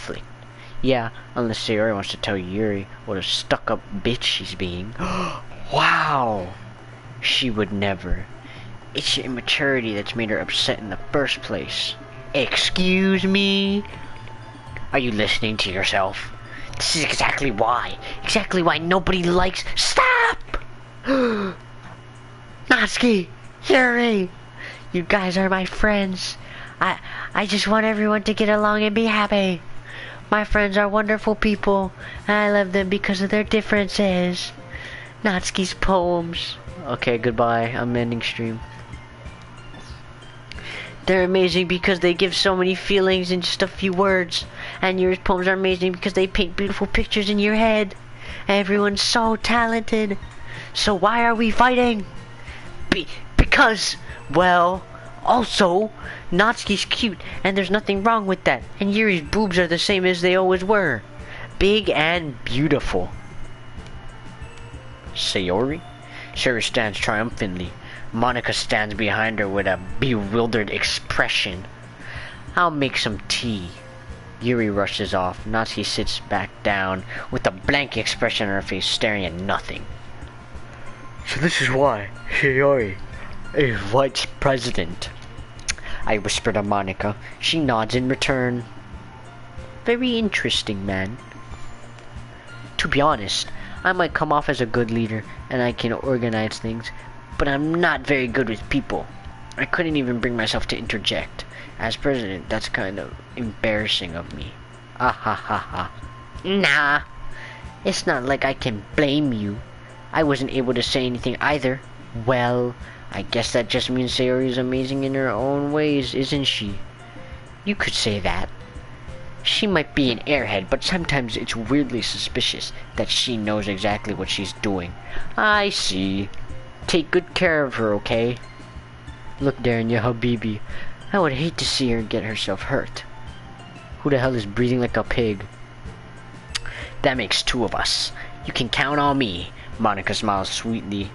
conflict. Yeah, unless Sayori wants to tell Yuri what a stuck-up bitch she's being. Wow! She would never. It's your immaturity that's made her upset in the first place. Excuse me? Are you listening to yourself? This is exactly why. Exactly why nobody likes— Stop! Natsuki! Yuri! You guys are my friends. I just want everyone to get along and be happy. My friends are wonderful people, and I love them because of their differences. Natsuki's poems. Okay, goodbye. I'm ending stream. They're amazing because they give so many feelings in just a few words. And your poems are amazing because they paint beautiful pictures in your head. Everyone's so talented. So why are we fighting? Because, well, also, Natsuki's cute, and there's nothing wrong with that. And Yuri's boobs are the same as they always were. Big and beautiful. Sayori? Sayori stands triumphantly. Monika stands behind her with a bewildered expression. I'll make some tea. Yuri rushes off. Natsuki sits back down with a blank expression on her face, staring at nothing. So this is why Sayori is vice president. I whisper to Monika. She nods in return. Very interesting, man. To be honest, I might come off as a good leader, and I can organize things, but I'm not very good with people. I couldn't even bring myself to interject. As president, that's kind of embarrassing of me. Ah ha ha ha. Nah, it's not like I can blame you. I wasn't able to say anything either. Well, I guess that just means Sayori is amazing in her own ways, isn't she? You could say that. She might be an airhead, but sometimes it's weirdly suspicious that she knows exactly what she's doing. I see. Take good care of her, okay? Look, Darren, ya habibi. I would hate to see her get herself hurt. Who the hell is breathing like a pig? That makes two of us. You can count on me. Monika smiles sweetly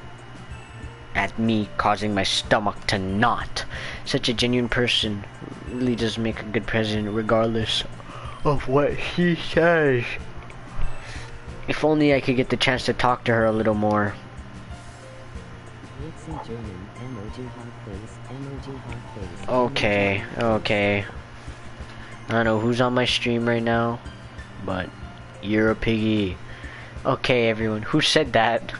at me, causing my stomach to knot. Such a genuine person really does make a good president, regardless of what he says. If only I could get the chance to talk to her a little more. Okay. I don't know who's on my stream right now, but you're a piggy. Okay, everyone, who said that?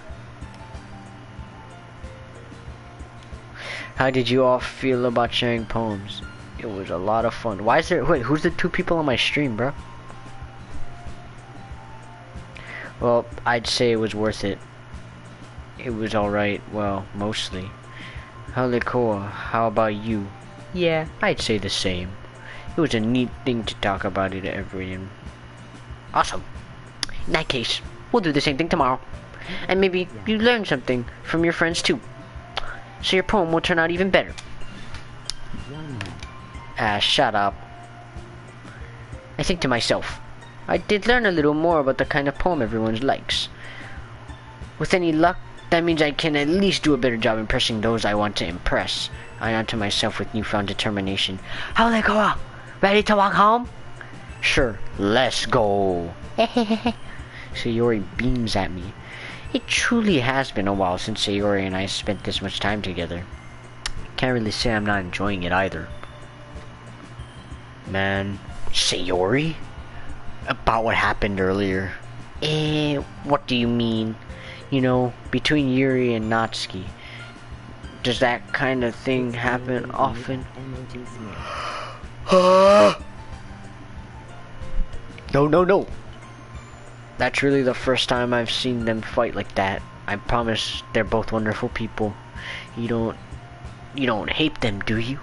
How did you all feel about sharing poems? It was a lot of fun. Why is there— wait, who's the two people on my stream, bro? Well, I'd say it was worth it. It was alright, well, mostly. Halikoa, how about you? Yeah, I'd say the same. It was a neat thing to talk about it, everyone. Awesome. In that case, we'll do the same thing tomorrow. And maybe you learn something from your friends too. So your poem will turn out even better. Shut up. I think to myself, I did learn a little more about the kind of poem everyone likes. With any luck, that means I can at least do a better job impressing those I want to impress. I nod to myself with newfound determination. Halikoa, ready to walk home? Sure, let's go. Sayori beams at me. It truly has been a while since Sayori and I spent this much time together. Can't really say I'm not enjoying it either. Man, Sayori? About what happened earlier. What do you mean? You know, between Yuri and Natsuki. Does that kind of thing happen often? No. That's really the first time I've seen them fight like that. I promise they're both wonderful people. You don't hate them, do you?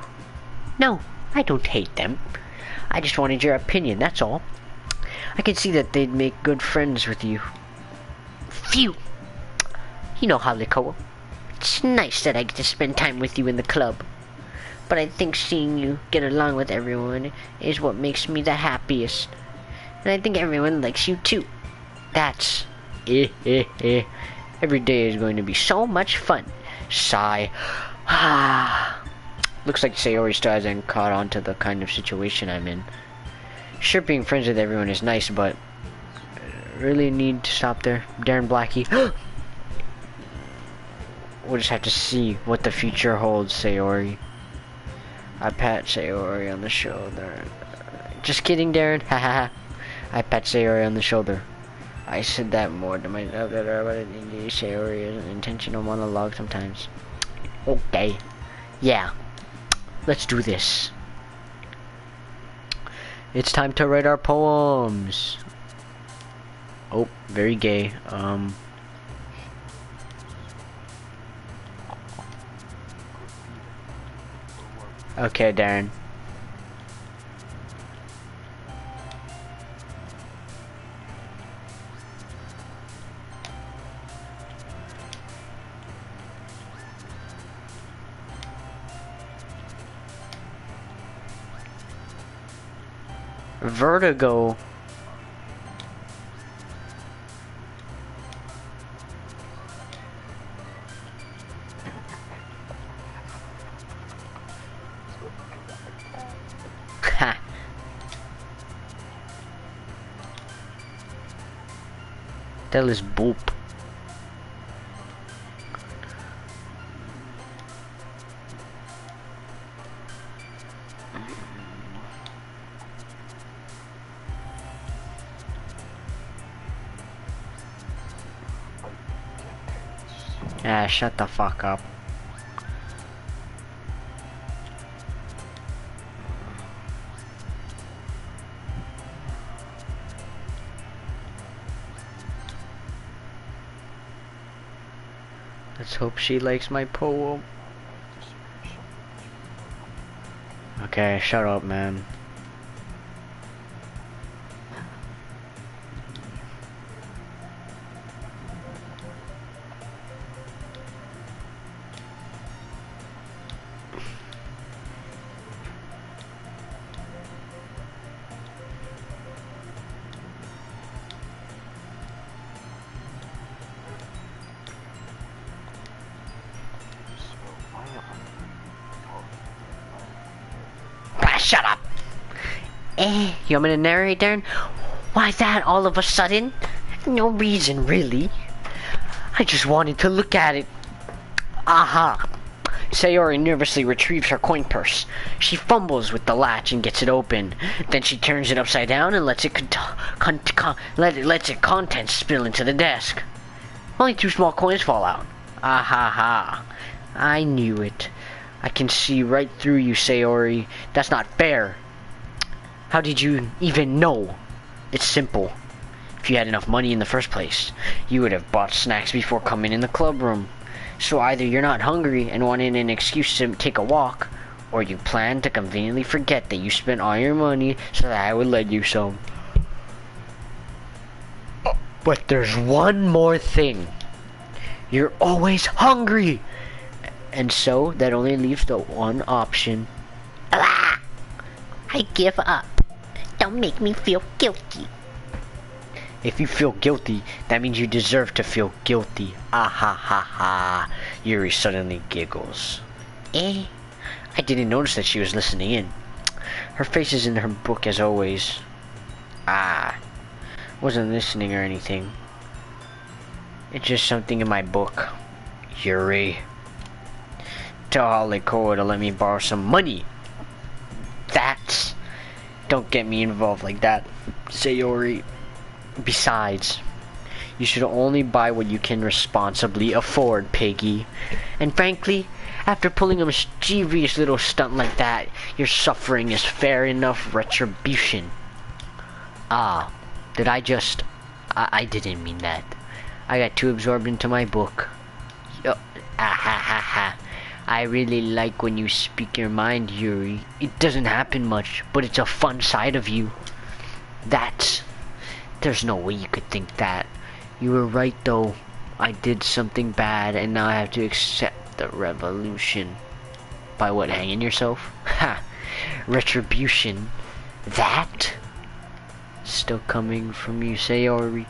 No, I don't hate them. I just wanted your opinion, that's all. I can see that they'd make good friends with you. Phew! You know, Halikoa, it's nice that I get to spend time with you in the club. But I think seeing you get along with everyone is what makes me the happiest. And I think everyone likes you too. That's Every day is going to be so much fun. Sigh. Looks like Sayori still hasn't caught on to the kind of situation I'm in. Sure, being friends with everyone is nice, but really need to stop there. Darren Blackie. We'll just have to see what the future holds, Sayori. I pat Sayori on the shoulder. Just kidding, Darren. Haha. I pat Sayori on the shoulder. I said that more to myself, but Sayori is an intentional monologue sometimes. Okay. Yeah. Let's do this. It's time to write our poems. Oh, very gay. Okay, Darren. Vertigo. Ha. That is boop. Ah, shut the fuck up. Let's hope she likes my poem. Okay, shut up, man. Shut up! You want me to narrate, Darren? Why that all of a sudden? No reason, really. I just wanted to look at it. Aha! Sayori nervously retrieves her coin purse. She fumbles with the latch and gets it open. Then she turns it upside down and lets its contents spill into the desk. Only 2 small coins fall out. Ah-ha-ha. I knew it. I can see right through you, Sayori. That's not fair. How did you even know? It's simple. If you had enough money in the first place, you would have bought snacks before coming in the club room. So either you're not hungry and wanted an excuse to take a walk, or you plan to conveniently forget that you spent all your money so that I would lend you some. But there's one more thing. You're always hungry! And so, that only leaves the one option. Ah! I give up. Don't make me feel guilty. If you feel guilty, that means you deserve to feel guilty. Ah ha ha ha. Yuri suddenly giggles. I didn't notice that she was listening in. Her face is in her book as always. Wasn't listening or anything. It's just something in my book. Yuri. Tell Halekoa to let me borrow some money. That's... Don't get me involved like that, Sayori. Besides, you should only buy what you can responsibly afford, Piggy. And frankly, after pulling a mischievous little stunt like that, your suffering is fair enough retribution. Did I just... I didn't mean that. I got too absorbed into my book. I really like when you speak your mind, Yuri. It doesn't happen much, but it's a fun side of you. There's no way you could think that. You were right, though. I did something bad, and now I have to accept the revolution. By what, hanging yourself? Ha! Retribution. That? Still coming from you, Sayori.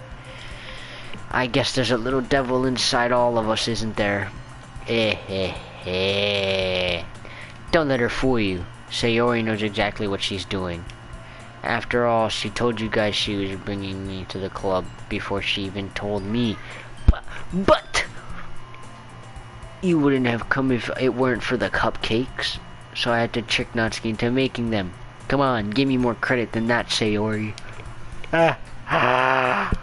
I guess there's a little devil inside all of us, isn't there? Don't let her fool you. Sayori knows exactly what she's doing. After all, she told you guys she was bringing me to the club before she even told me. But you wouldn't have come if it weren't for the cupcakes. So I had to trick Natsuki into making them. Come on, give me more credit than that, Sayori. Out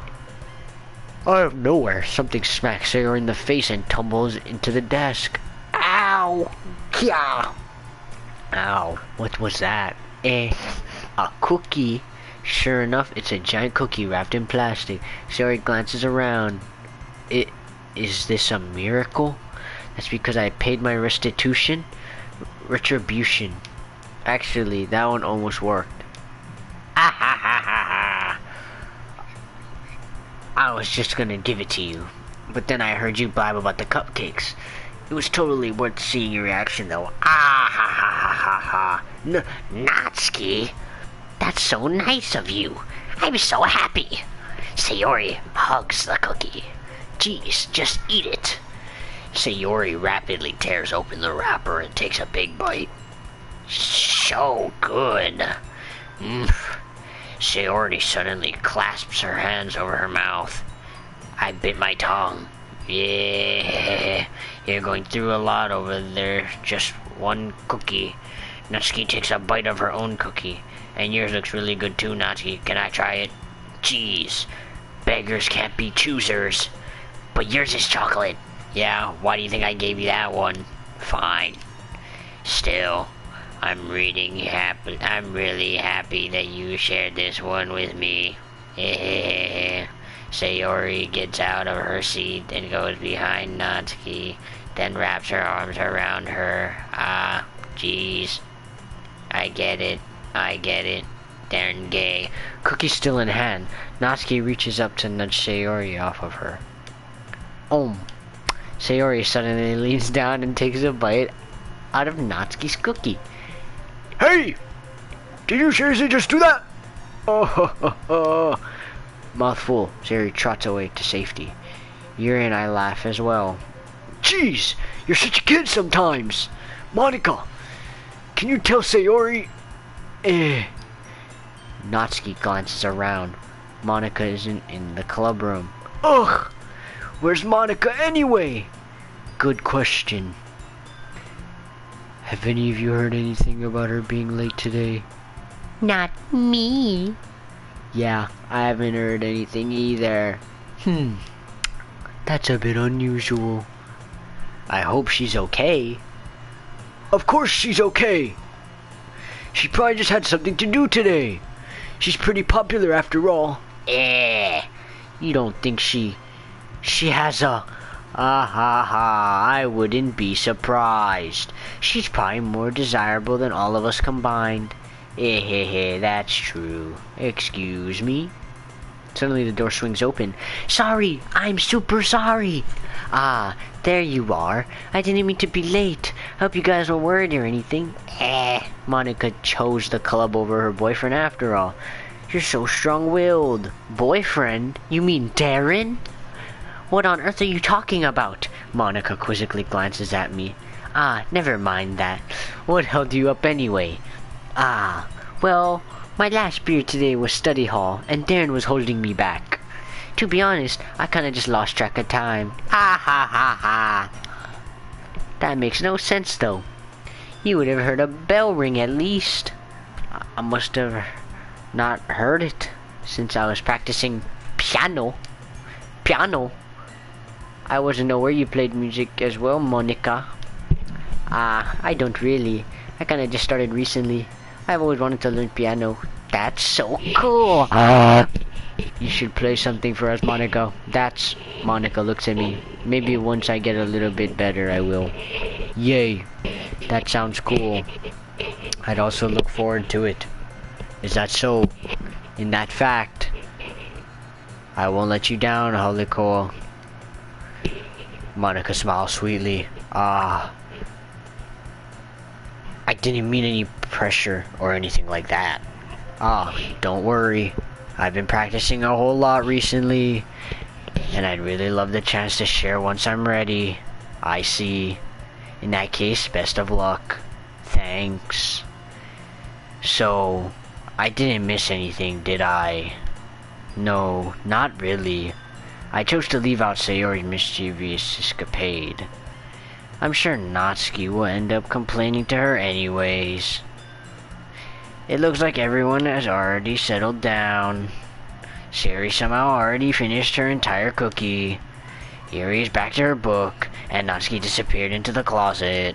of nowhere, something smacks Sayori in the face and tumbles into the desk. Ow! Kya! Ow, what was that? A cookie. Sure enough, it's a giant cookie wrapped in plastic. Sayori glances around. Is this a miracle? That's because I paid my restitution? Retribution. Actually, that one almost worked. Ah ha ha ha ha! I was just gonna give it to you, but then I heard you blab about the cupcakes. It was totally worth seeing your reaction, though. Ah ha ha ha ha ha! Natsuki, that's so nice of you. I'm so happy. Sayori hugs the cookie. Geez, just eat it. Sayori rapidly tears open the wrapper and takes a big bite. So good. Sayori suddenly clasps her hands over her mouth. I bit my tongue. Yeah, you're going through a lot over there. Just one cookie. Natsuki takes a bite of her own cookie. And yours looks really good too, Natsuki. Can I try it? Jeez, beggars can't be choosers. But yours is chocolate. Yeah, why do you think I gave you that one? Fine. Still, I'm really happy that you shared this one with me. Sayori gets out of her seat and goes behind Natsuki, then wraps her arms around her. Ah, jeez. I get it. Darn gay. Cookie still in hand, Natsuki reaches up to nudge Sayori off of her. Sayori suddenly leans down and takes a bite out of Natsuki's cookie. Hey! Did you seriously just do that? Oh. Mouthful, Sayori trots away to safety. Yuri and I laugh as well. Jeez, you're such a kid sometimes. Monica, can you tell Sayori? Natsuki glances around. Monica isn't in the club room. Ugh! Where's Monica anyway? Good question. Have any of you heard anything about her being late today? Not me. Yeah, I haven't heard anything either. That's a bit unusual. I hope she's okay. Of course she's okay. She probably just had something to do today. She's pretty popular after all. You don't think she has a... I wouldn't be surprised. She's probably more desirable than all of us combined. That's true. Excuse me? Suddenly the door swings open. Sorry, I'm super sorry. Ah, there you are. I didn't mean to be late. Hope you guys weren't worried or anything. Monica chose the club over her boyfriend after all. You're so strong-willed. Boyfriend? You mean Darren? What on earth are you talking about? Monica quizzically glances at me. Never mind that. What held you up anyway? Well, my last period today was study hall, and Darren was holding me back. To be honest, I kinda just lost track of time. That makes no sense though. You would have heard a bell ring at least. I must have not heard it, since I was practicing piano. I wasn't aware you played music as well, Monica. I don't really. I kinda just started recently. I've always wanted to learn piano. That's so cool. You should play something for us, Monica. Monica looks at me. Maybe once I get a little bit better, I will. Yay. That sounds cool. I'd also look forward to it. Is that so? In that fact, I won't let you down, Holiko. Monica smiles sweetly. I didn't mean any pressure or anything like that. Don't worry. I've been practicing a whole lot recently, and I'd really love the chance to share once I'm ready. I see. In that case, best of luck. Thanks. So, I didn't miss anything, did I? No, not really. I chose to leave out Sayori's mischievous escapade. I'm sure Natsuki will end up complaining to her anyways. It looks like everyone has already settled down. Sayori somehow already finished her entire cookie. Yuri is back to her book, and Natsuki disappeared into the closet.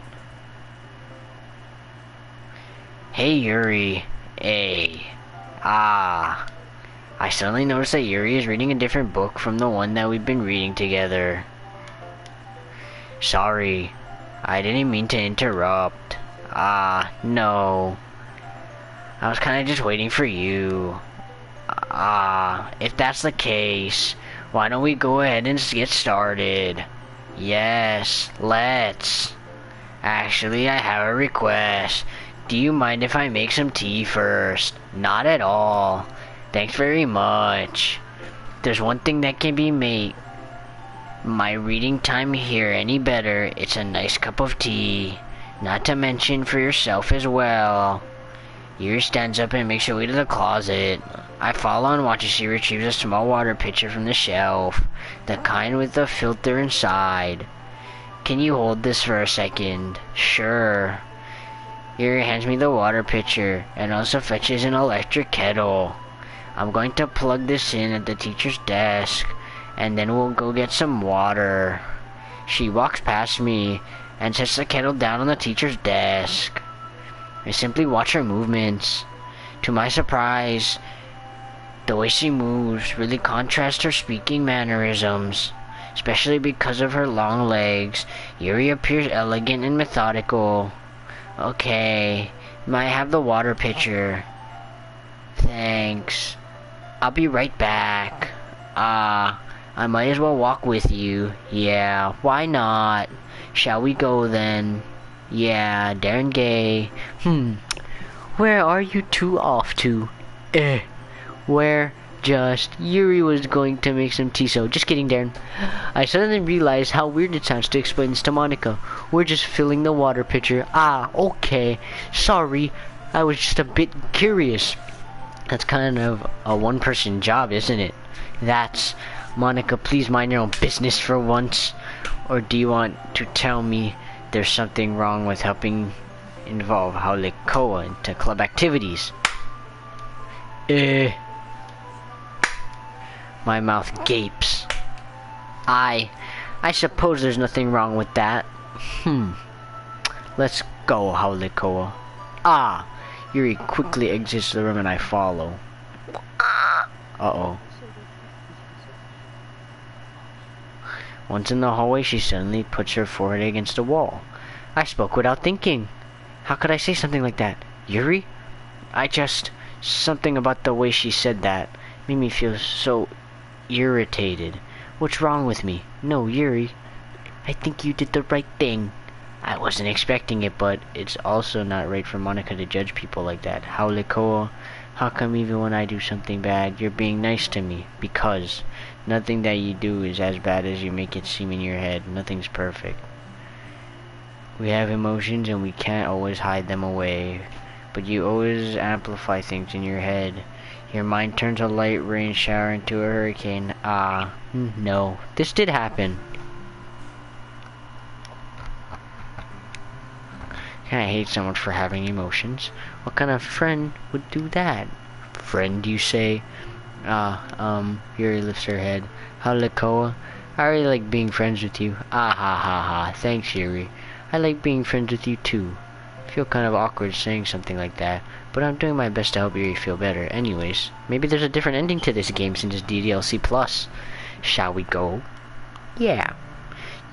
Hey Yuri. Hey. Ah. I suddenly noticed that Yuri is reading a different book from the one that we've been reading together. Sorry. I didn't mean to interrupt. No. I was kinda just waiting for you. If that's the case, why don't we go ahead and get started? Yes, let's. Actually, I have a request. Do you mind if I make some tea first? Not at all. Thanks very much. There's one thing that can be made my reading time here any better. It's a nice cup of tea. Not to mention for yourself as well. Yuri stands up and makes her way to the closet. I follow and watch as she retrieves a small water pitcher from the shelf. The kind with the filter inside. Can you hold this for a second? Sure. Yuri hands me the water pitcher and also fetches an electric kettle. I'm going to plug this in at the teacher's desk, and then we'll go get some water. She walks past me and sets the kettle down on the teacher's desk. I simply watch her movements. To my surprise, the way she moves really contrasts her speaking mannerisms, especially because of her long legs. Yuri appears elegant and methodical. Okay, may I have the water pitcher? Thanks. I'll be right back. I might as well walk with you. Yeah, why not? Shall we go then? Yeah, darn gay. Where are you two off to? Where? Just, Yuri was going to make some tea, so just kidding, Darren. I suddenly realized how weird it sounds to explain this to Monica. We're just filling the water pitcher. Okay. Sorry, I was just a bit curious. That's kind of a one-person job, isn't it? That's... Monica, please mind your own business for once. Or do you want to tell me there's something wrong with helping involve Haulikoa into club activities? My mouth gapes. I suppose there's nothing wrong with that. Let's go, Haulikoa. Yuri quickly exits the room and I follow. Uh-oh. Once in the hallway, she suddenly puts her forehead against a wall. I spoke without thinking. How could I say something like that? Yuri? Something about the way she said that made me feel so irritated. What's wrong with me? No, Yuri. I think you did the right thing. I wasn't expecting it, but it's also not right for Monica to judge people like that. Haulikoa, how come even when I do something bad, you're being nice to me? Because nothing that you do is as bad as you make it seem in your head. Nothing's perfect. We have emotions and we can't always hide them away. But you always amplify things in your head. Your mind turns a light rain shower into a hurricane. No. This did happen. I hate someone for having emotions. What kind of friend would do that? Friend, you say? Yuri lifts her head. Haulikoa, I really like being friends with you. Ha. Thanks, Yuri. I like being friends with you too. I feel kind of awkward saying something like that, but I'm doing my best to help Yuri feel better. Anyways, maybe there's a different ending to this game since it's Ddlc Plus. Shall we go? Yeah.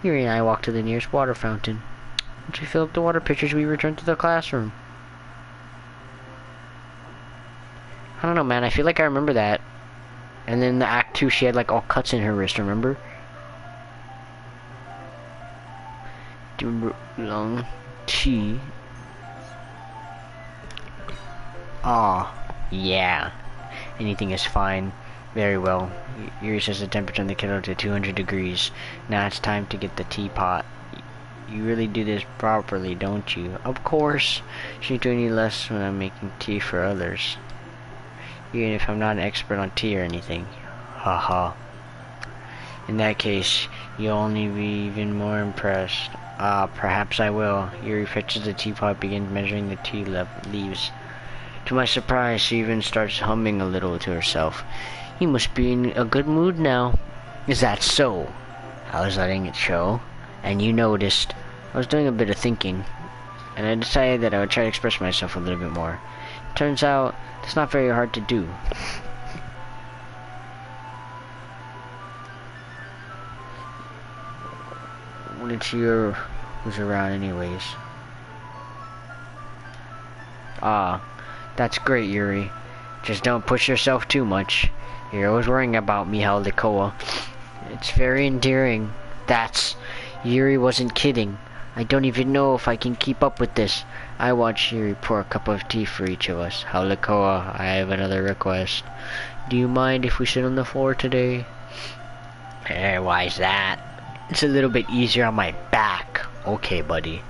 Yuri and I walk to the nearest water fountain. Once we fill up the water pitchers, we return to the classroom. I don't know, man. I feel like I remember that. And then the Act 2, she had like all cuts in her wrist, remember? Long tea. Yeah. Anything is fine. Very well. Yuri says the temperature in the kettle to 200 degrees. Now it's time to get the teapot. You really do this properly, don't you? Of course. Shouldn't do any less when I'm making tea for others. even if I'm not an expert on tea or anything. Haha. In that case, you'll only be even more impressed. Perhaps I will. Yuri fetches the teapot, begins measuring the tea leaves. To my surprise, she even starts humming a little to herself. You must be in a good mood now. Is that so? I was letting it show, and you noticed. I was doing a bit of thinking, and I decided that I would try to express myself a little bit more. Turns out, it's not very hard to do. What did you was around anyways? That's great, Yuri. Just don't push yourself too much. You're always worrying about me, Halikoa. It's very endearing. Yuri wasn't kidding. I don't even know if I can keep up with this. I watched Yuri pour a cup of tea for each of us. Halikoa, I have another request. Do you mind if we sit on the floor today? Why's that? It's a little bit easier on my back. Okay, buddy.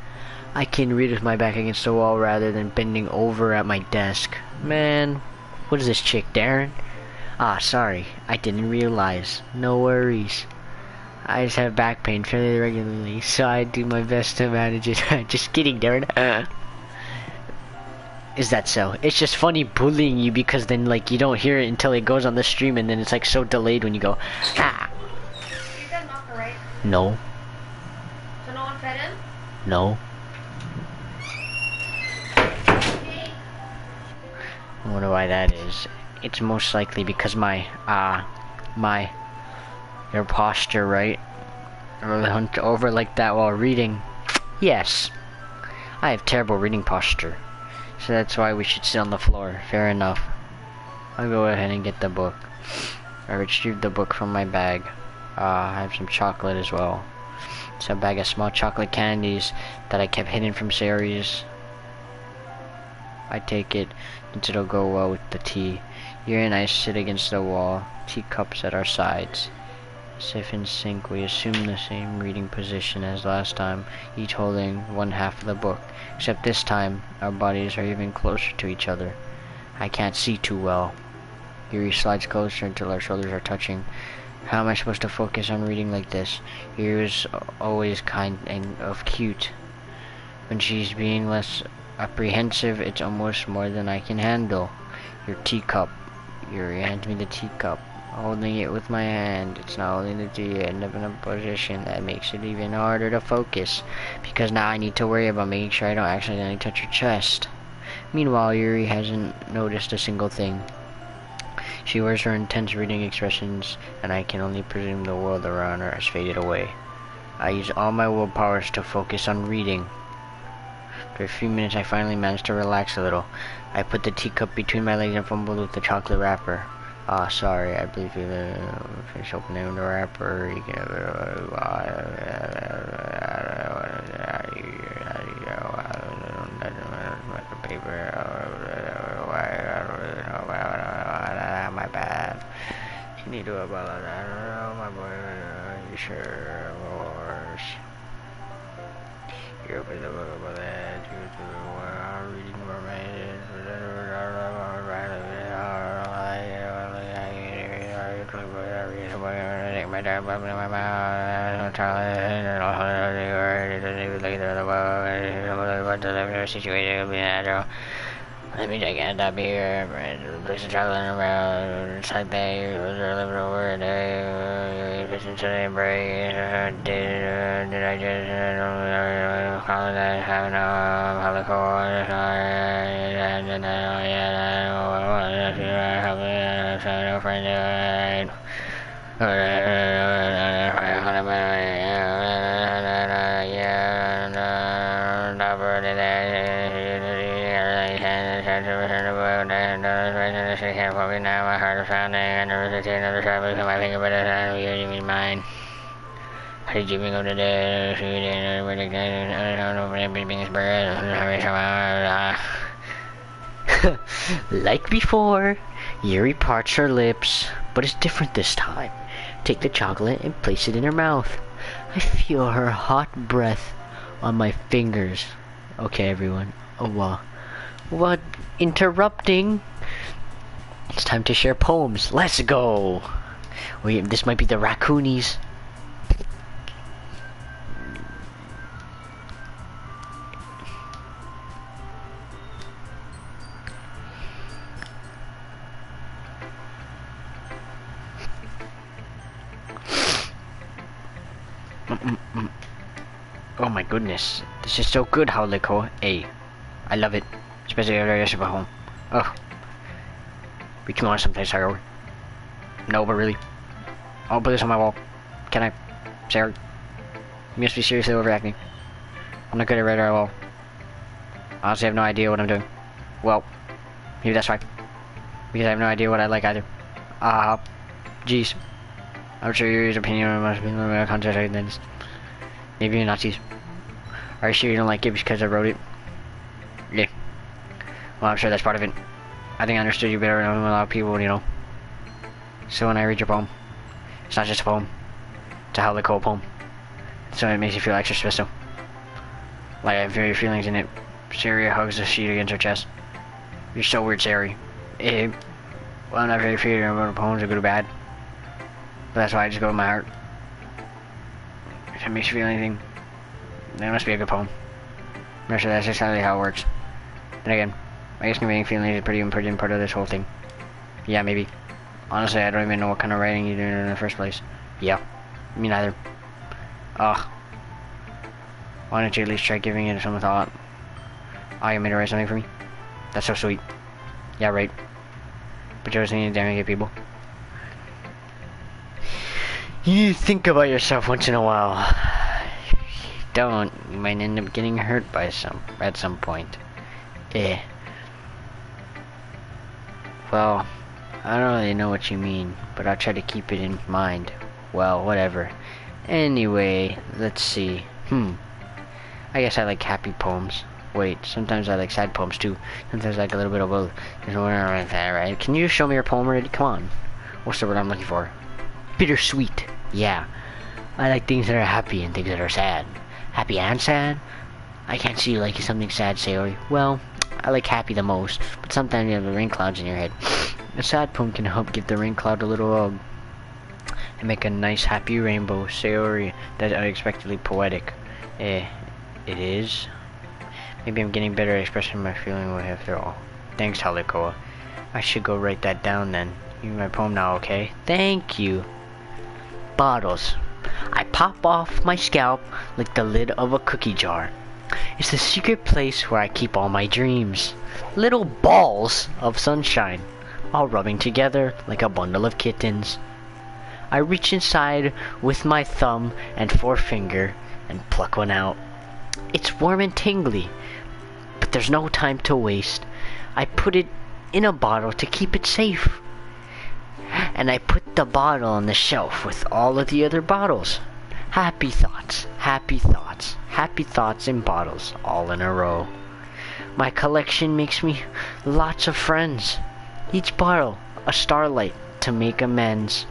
I can read with my back against the wall rather than bending over at my desk. Man, what is this chick, Darren? Sorry. I didn't realize. No worries. I just have back pain fairly regularly, so I do my best to manage it. Just kidding, Darren. Is that so? It's just funny bullying you because then, like, you don't hear it until it goes on the stream, and then it's, like, so delayed when you go, ah. You said knocker, right? No. So no one fed him? No. I wonder why that is. It's most likely because your posture, right? Or hunched over like that while reading. Yes. I have terrible reading posture. So that's why we should sit on the floor. Fair enough. I'll go ahead and get the book. I retrieved the book from my bag. I have some chocolate as well. It's a bag of small chocolate candies that I kept hidden from Ceres. I take it, since it'll go well with the tea. Yuri and I sit against the wall, teacups at our sides. As if in sync, we assume the same reading position as last time, each holding one half of the book, except this time, our bodies are even closer to each other. I can't see too well. Yuri slides closer until our shoulders are touching. How am I supposed to focus on reading like this? Yuri is always kind and cute. When she's being less apprehensive, it's almost more than I can handle. Your teacup. Yuri hands me the teacup. Holding it with my hand, it's not holding the tea, I end up in a position that makes it even harder to focus, because now I need to worry about making sure I don't accidentally touch her chest. Meanwhile, Yuri hasn't noticed a single thing. She wears her intense reading expressions, and I can only presume the world around her has faded away. I use all my willpowers to focus on reading. After a few minutes, I finally manage to relax a little. I put the teacup between my legs and fumbled with the chocolate wrapper. Sorry, I believe you finish opening the wrapper. You can paper. My bad. You need to about that. My boy, you sure, of course. You're opening the book about that. You're reading mermaids. My dad, my mouth, situated. Let me get up here, place the chocolate around, inside there, live over a day, listen to the break, did I just call that having a holocaust, and then I have a friend, now my heart is pounding, and there is another shot because my finger but you mean mine. How did you bring up the day? Like before, Yuri parts her lips, but it's different this time. Take the chocolate and place it in her mouth. I feel her hot breath on my fingers. Okay, everyone. What? Interrupting? It's time to share poems. Let's go. Wait, this might be the raccoonies. Oh my goodness. This is so good, Howlico. Hey, I love it. Especially after I get home. Oh. We can want sometimes, Sarah. No, but really. I'll put this on my wall. Can I? Sarah? You must be seriously overacting. I'm not good at radar at all. Honestly, I have no idea what I'm doing. Well, maybe that's fine. Because I have no idea what I like either. Jeez. I'm sure your opinion must be more context than this. Maybe you're Nazis. Are you sure you don't like it because I wrote it? Yeah. Well, I'm sure that's part of it. I think I understood you better than a lot of people, you know. So when I read your poem, it's not just a poem. It's a Howlico poem. So it makes you feel extra special. Like I feel your feelings in it. Sari hugs the sheet against her chest. You're so weird, Sari. Well, I'm not very feeling about poems are good or bad. But that's why I just go with my heart. If it makes you feel anything, then it must be a good poem. I'm not sure that's exactly how it works. Then again, I guess conveying feelings is a pretty important part of this whole thing. Yeah, maybe. Honestly, I don't even know what kind of writing you're doing in the first place. Yeah, me neither. Ugh. Why don't you at least try giving it some thought? Oh, you made her write something for me? That's so sweet. Yeah, right. But you always need to damn good people. You think about yourself once in a while. Don't, you might end up getting hurt by at some point. Well, I don't really know what you mean, but I'll try to keep it in mind. Well, whatever. Anyway, let's see. I guess I like happy poems. Wait, sometimes I like sad poems too. Sometimes I like a little bit of both. There's no one like that, right? Can you show me your poem already? Come on. What's the word I'm looking for? Bittersweet. Yeah. I like things that are happy and things that are sad. Happy and sad? I can't see you liking something sad, Sayori. Well, I like happy the most, but sometimes you have the rain clouds in your head. A sad poem can help give the rain cloud a little hug and make a nice happy rainbow. Sayori, that's unexpectedly poetic. It is. Maybe I'm getting better at expressing my feeling after all. Thanks, Howlico. I should go write that down then. You read my poem now, okay? Thank you. Bottles. I pop off my scalp like the lid of a cookie jar. It's the secret place where I keep all my dreams. Little balls of sunshine, all rubbing together like a bundle of kittens. I reach inside with my thumb and forefinger and pluck one out. It's warm and tingly, but there's no time to waste. I put it in a bottle to keep it safe. And I put the bottle on the shelf with all of the other bottles. Happy thoughts, happy thoughts, happy thoughts in bottles, all in a row. My collection makes me lots of friends. Each bottle, a starlight to make amends.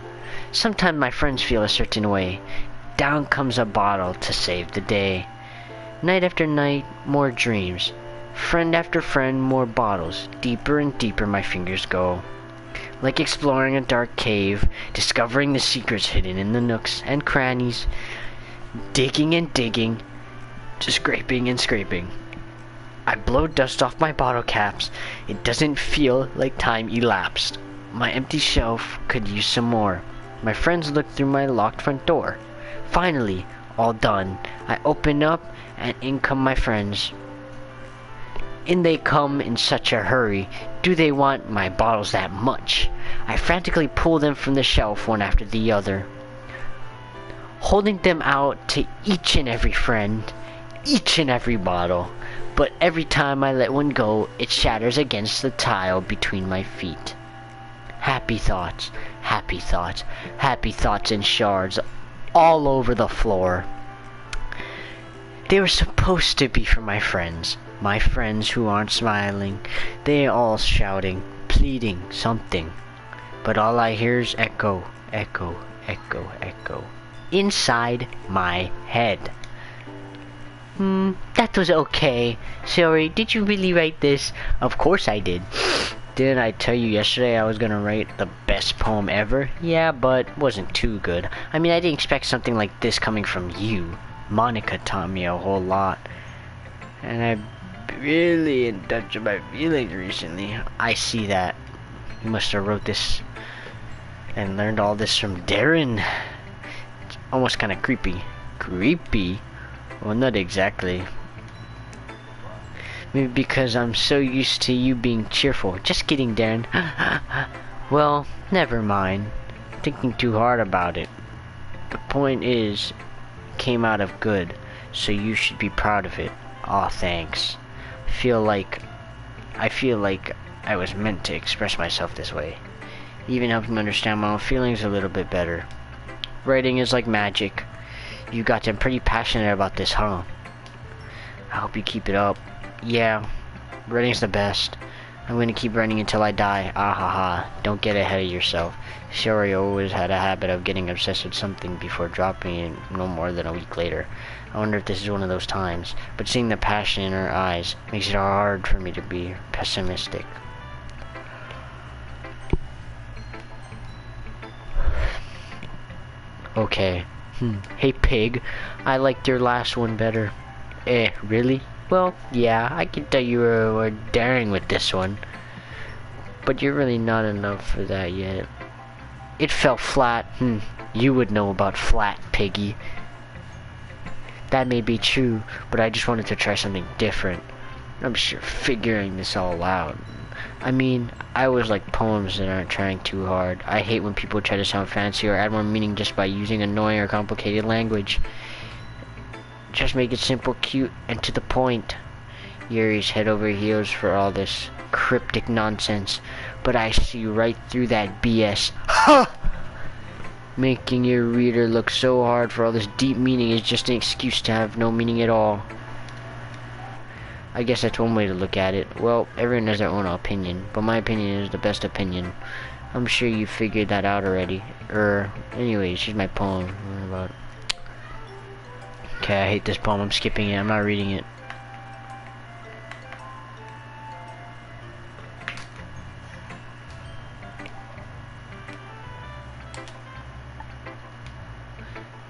Sometimes my friends feel a certain way. Down comes a bottle to save the day. Night after night, more dreams. Friend after friend, more bottles. Deeper and deeper my fingers go. Like exploring a dark cave, discovering the secrets hidden in the nooks and crannies. Digging and digging, scraping and scraping. I blow dust off my bottle caps. It doesn't feel like time elapsed. My empty shelf could use some more. My friends look through my locked front door. Finally, all done. I open up and in come my friends. In they come in such a hurry. Do they want my bottles that much? I frantically pull them from the shelf one after the other, holding them out to each and every friend, each and every bottle. But every time I let one go, it shatters against the tile between my feet. Happy thoughts, happy thoughts, happy thoughts in shards all over the floor. They were supposed to be for my friends who aren't smiling. They all shouting, pleading something. But all I hear is echo, echo, echo, echo. Inside my head. That was okay. Sorry, did you really write this? Of course I did. Didn't I tell you yesterday I was gonna write the best poem ever? Yeah, but wasn't too good. I mean, I didn't expect something like this coming from you. Monica taught me a whole lot. And I'm really in touch with my feelings recently. I see that. You must have wrote this and learned all this from Darren. It's almost kind of creepy. Creepy? Well, not exactly. Maybe because I'm so used to you being cheerful. Just kidding, Darren. Well, never mind. Thinking too hard about it. The point is, it came out of good, so you should be proud of it. Aw, thanks. I feel like I was meant to express myself this way. Even helping me understand my own feelings a little bit better. Writing is like magic. You got them pretty passionate about this, huh? I hope you keep it up. Yeah, writing's the best. I'm gonna keep writing until I die. Ah ha ha. Don't get ahead of yourself. Sherry always had a habit of getting obsessed with something before dropping it no more than a week later. I wonder if this is one of those times. But seeing the passion in her eyes makes it hard for me to be pessimistic. Okay. Hey pig, I liked your last one better. Really? Well, yeah, I can tell you were daring with this one. But you're really not enough for that yet. It fell flat. You would know about flat, piggy. That may be true, but I just wanted to try something different. I'm sure figuring this all out. I mean, I always like poems that aren't trying too hard. I hate when people try to sound fancy or add more meaning just by using annoying or complicated language. Just make it simple, cute, and to the point. Yuri's head over heels for all this cryptic nonsense, but I see right through that BS. Ha! Making your reader look so hard for all this deep meaning is just an excuse to have no meaning at all. I guess that's one way to look at it. Well, everyone has their own opinion, but my opinion is the best opinion. I'm sure you figured that out already. Anyways, here's my poem. What about? Okay, I hate this poem. I'm skipping it. I'm not reading it.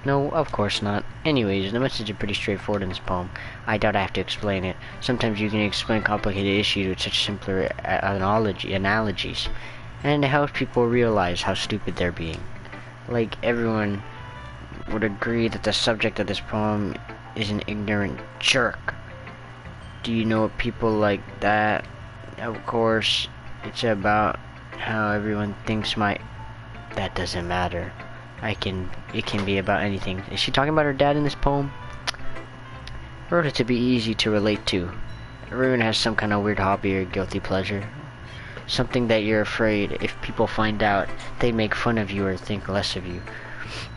No, of course not. Anyways, the message is pretty straightforward in this poem. I doubt I have to explain it. Sometimes you can explain complicated issues with such simpler analogies. And it helps people realize how stupid they're being. Like, everyone would agree that the subject of this poem is an ignorant jerk. Do you know what people like that? Of course, it's about how everyone thinks that doesn't matter. It can be about anything. Is she talking about her dad in this poem? I wrote it to be easy to relate to. Everyone has some kind of weird hobby or guilty pleasure. Something that you're afraid if people find out, they make fun of you or think less of you.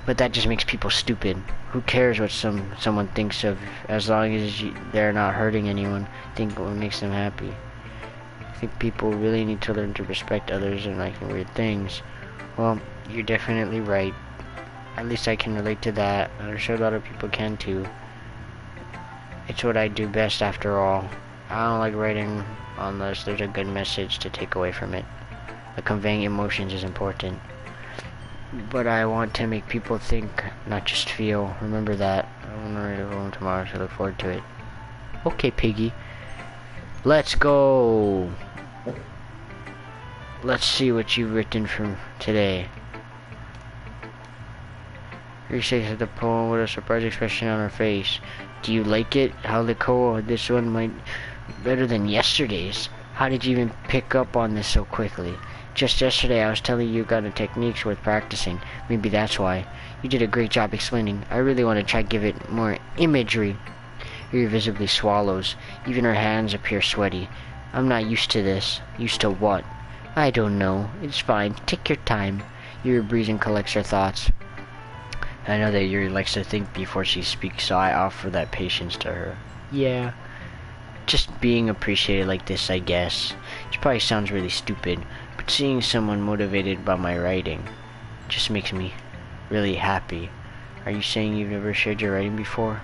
But that just makes people stupid. Who cares what someone thinks of, as long as they're not hurting anyone? Think what makes them happy. I think people really need to learn to respect others and liking weird things. Well, you're definitely right. At least I can relate to that. I'm sure a lot of people can too. It's what I do best after all. I don't like writing unless there's a good message to take away from it. But conveying emotions is important. But I want to make people think, not just feel. Remember that. I'm gonna write a poem tomorrow, so look forward to it. Okay, Piggy. Let's go! Let's see what you've written from today. Restates the poem with a surprised expression on her face. Do you like it? How cool this one might better than yesterday's. How did you even pick up on this so quickly? Just yesterday I was telling you got a technique's worth practicing. Maybe that's why. You did a great job explaining. I really want to try to give it more imagery. Yuri visibly swallows. Even her hands appear sweaty. I'm not used to this. Used to what? I don't know. It's fine. Take your time. Yuri breathes and collects her thoughts. I know that Yuri likes to think before she speaks, so I offer that patience to her. Yeah. Just being appreciated like this, I guess. It probably sounds really stupid, but seeing someone motivated by my writing just makes me really happy. Are you saying you've never shared your writing before?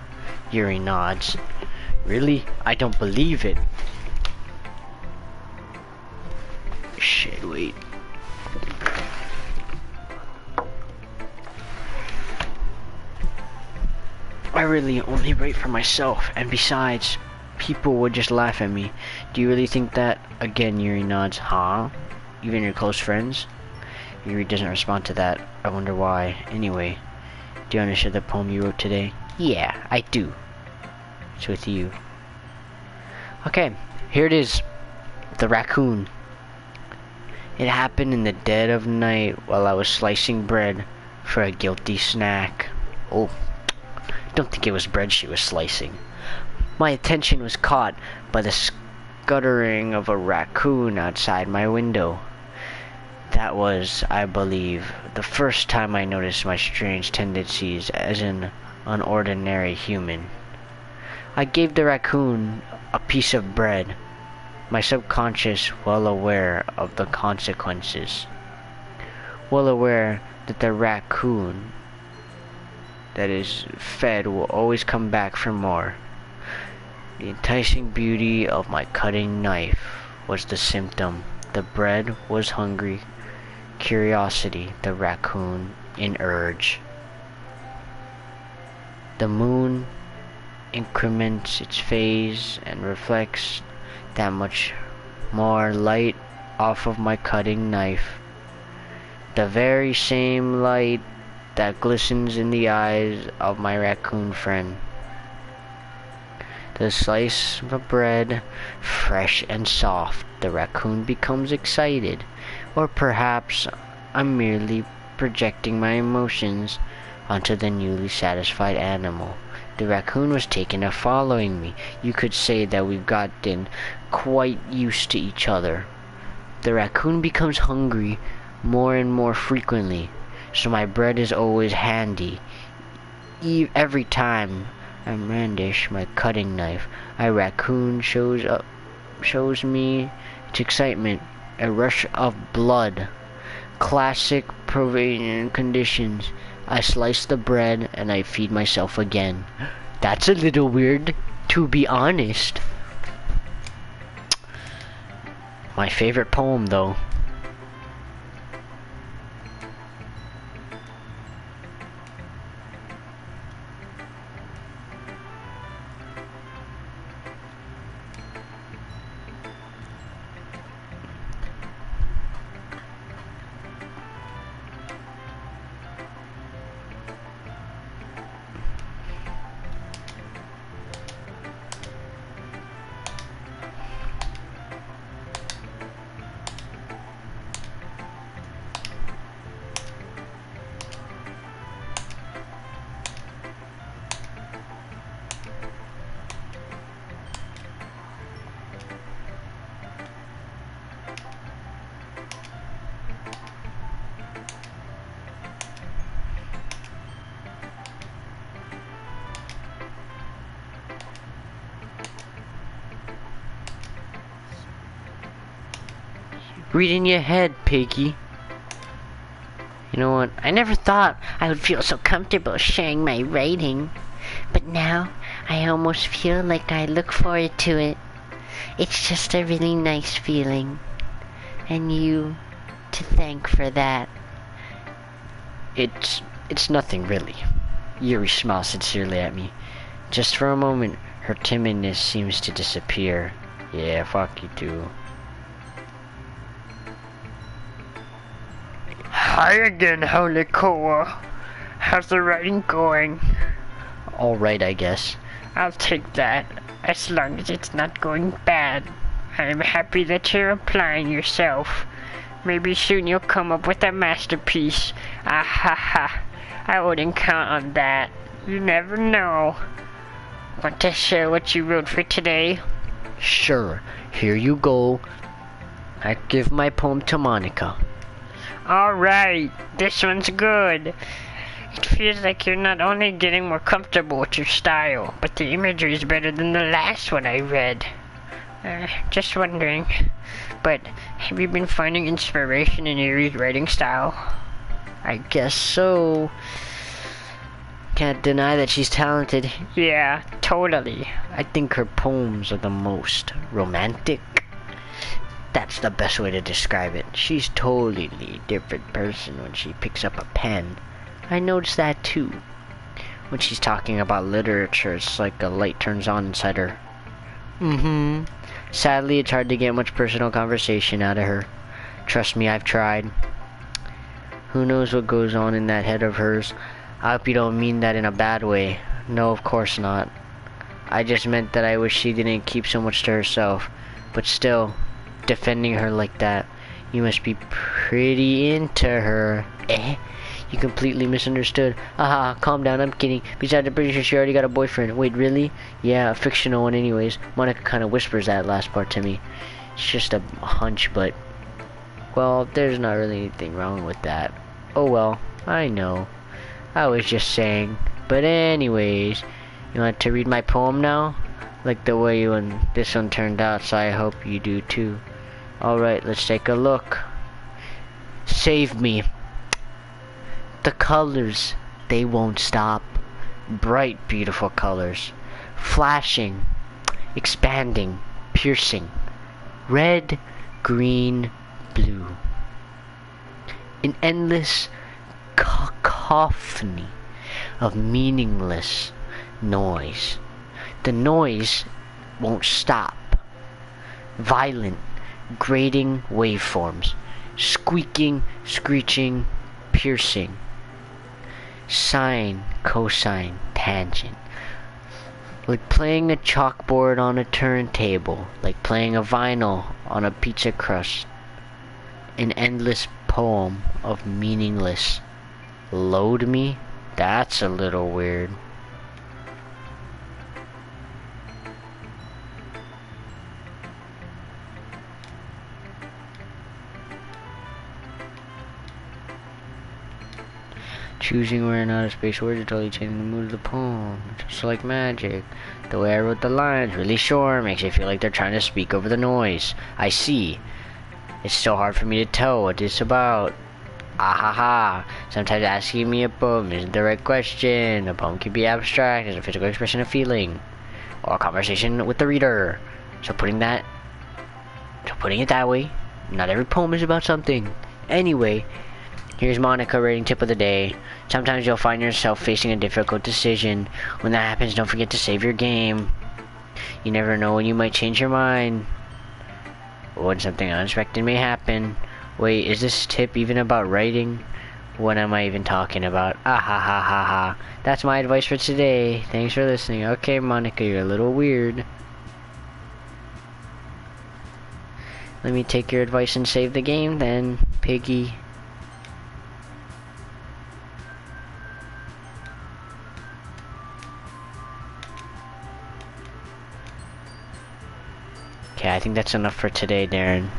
Yuri nods. Really? I don't believe it. shit, wait. I really only write for myself, and besides, people would just laugh at me. Do you really think that? Again, Yuri nods. Huh? Even your close friends? Yuri doesn't respond to that. I wonder why. Anyway, do you understand the poem you wrote today? Yeah, I do. It's with you. Okay, here it is. The raccoon. It happened in the dead of night while I was slicing bread for a guilty snack. Oh, don't think it was bread she was slicing. My attention was caught by the scuttering of a raccoon outside my window. That was, I believe, the first time I noticed my strange tendencies as an unordinary human. I gave the raccoon a piece of bread, my subconscious well aware of the consequences. Well aware that the raccoon that is fed will always come back for more. The enticing beauty of my cutting knife was the symptom. The bread was hungry. Curiosity, the raccoon, in urge. The moon increments its phase and reflects that much more light off of my cutting knife. The very same light that glistens in the eyes of my raccoon friend. The slice of bread, fresh and soft, the raccoon becomes excited. Or perhaps I'm merely projecting my emotions onto the newly satisfied animal. The raccoon was taken to following me. You could say that we've gotten quite used to each other. The raccoon becomes hungry more and more frequently, so my bread is always handy. Every time I brandish my cutting knife, a raccoon shows me its excitement, a rush of blood. Classic Provenian conditions. I slice the bread and I feed myself again. That's a little weird, to be honest. My favorite poem, though. Read in your head, piggy. You know what? I never thought I would feel so comfortable sharing my writing. But now, I almost feel like I look forward to it. It's just a really nice feeling. And you to thank for that. It's nothing really. Yuri smiles sincerely at me. Just for a moment, her timidness seems to disappear. Yeah, fuck you too. Hi again, Holy Koa. How's the writing going? Alright, I guess. I'll take that, as long as it's not going bad. I'm happy that you're applying yourself. Maybe soon you'll come up with a masterpiece. Ah ha ha. I wouldn't count on that. You never know. Want to share what you wrote for today? Sure. Here you go. I give my poem to Monica. Alright, this one's good. It feels like you're not only getting more comfortable with your style, but the imagery is better than the last one I read. Just wondering, but have you been finding inspiration in Yuri's writing style? I guess so. Can't deny that she's talented. Yeah, totally. I think her poems are the most romantic. That's the best way to describe it. She's totally a different person when she picks up a pen. I noticed that too. When she's talking about literature, it's like a light turns on inside her. Mm-hmm. Sadly, it's hard to get much personal conversation out of her. Trust me, I've tried. Who knows what goes on in that head of hers? I hope you don't mean that in a bad way. No, of course not. I just meant that I wish she didn't keep so much to herself. But still, defending her like that, you must be pretty into her. Eh? You completely misunderstood. Haha, calm down, I'm kidding. Besides, I'm pretty sure she already got a boyfriend. Wait, really? Yeah, a fictional one anyways. Monica kind of whispers that last part to me. It's just a hunch, but... well, there's not really anything wrong with that. Oh well, I know. I was just saying. But anyways, you want to read my poem now? Like the way this one turned out, so I hope you do too. Alright, let's take a look. Save me. The colors, they won't stop. Bright, beautiful colors. Flashing, expanding, piercing. Red, green, blue. An endless cacophony of meaningless noise. The noise won't stop. Violent, grating waveforms. Squeaking, screeching, piercing. Sine, cosine, tangent. Like playing a chalkboard on a turntable. Like playing a vinyl on a pizza crust. An endless poem of meaningless. Load me? That's a little weird. Choosing where and out of space words is totally changing the mood of the poem. Just like magic. The way I wrote the lines, really short, makes it feel like they're trying to speak over the noise. I see. It's so hard for me to tell what it's about. Ah ha ha. Sometimes asking me a poem isn't the right question. A poem can be abstract as a physical expression of feeling. Or a conversation with the reader. So putting it that way, not every poem is about something. Anyway, here's Monica rating tip of the day. Sometimes you'll find yourself facing a difficult decision. When that happens, don't forget to save your game. You never know when you might change your mind. Or when something unexpected may happen. Wait, is this tip even about writing? What am I even talking about? Ah ha ha ha ha. That's my advice for today. Thanks for listening. Okay, Monica, you're a little weird. Let me take your advice and save the game then, piggy. Okay, I think that's enough for today, Darren.